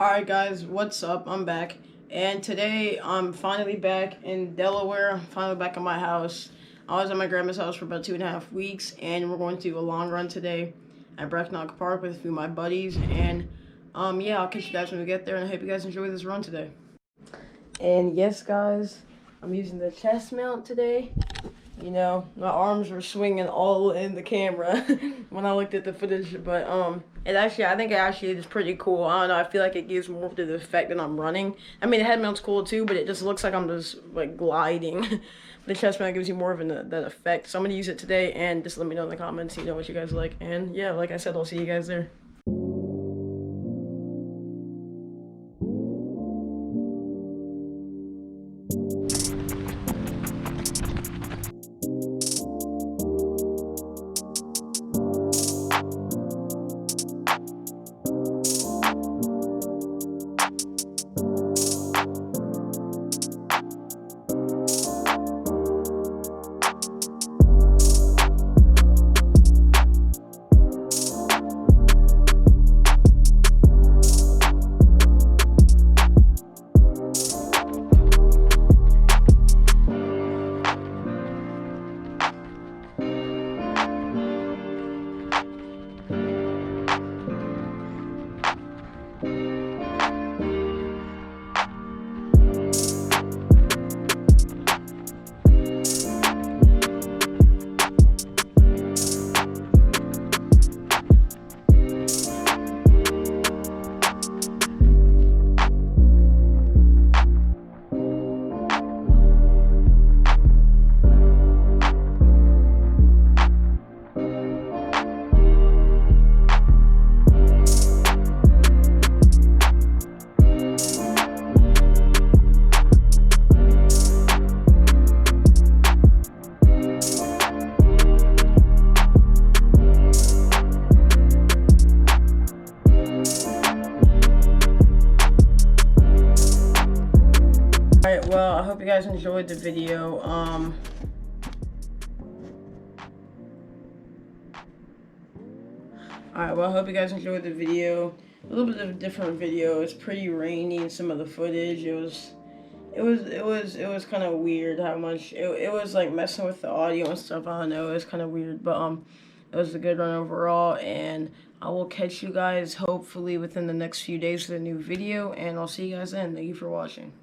Alright guys, what's up? I'm back. And today I'm finally back in Delaware. I'm finally back at my house. I was at my grandma's house for about 2.5 weeks, and we're going to do a long run today at Brecknock Park with a few of my buddies. And yeah, I'll catch you guys when we get there, and I hope you guys enjoy this run today. And yes guys, I'm using the chest mount today. You know, my arms were swinging all in the camera when I looked at the footage, but I think it actually is pretty cool. I don't know, I feel like it gives more to the effect that I'm running. I mean, the head mount's cool too, but it just looks like I'm just like gliding. The chest mount gives you more of that effect. So I'm gonna use it today, and just let me know in the comments, you know, what you guys like. And yeah, like I said, I'll see you guys there. Alright, well, I hope you guys enjoyed the video. Alright, well, I hope you guys enjoyed the video. A little bit of a different video. It's pretty rainy in some of the footage. It was kind of weird how much it was like messing with the audio and stuff. I don't know, it was kind of weird, but it was a good run overall, and I will catch you guys hopefully within the next few days with a new video, and I'll see you guys then. Thank you for watching.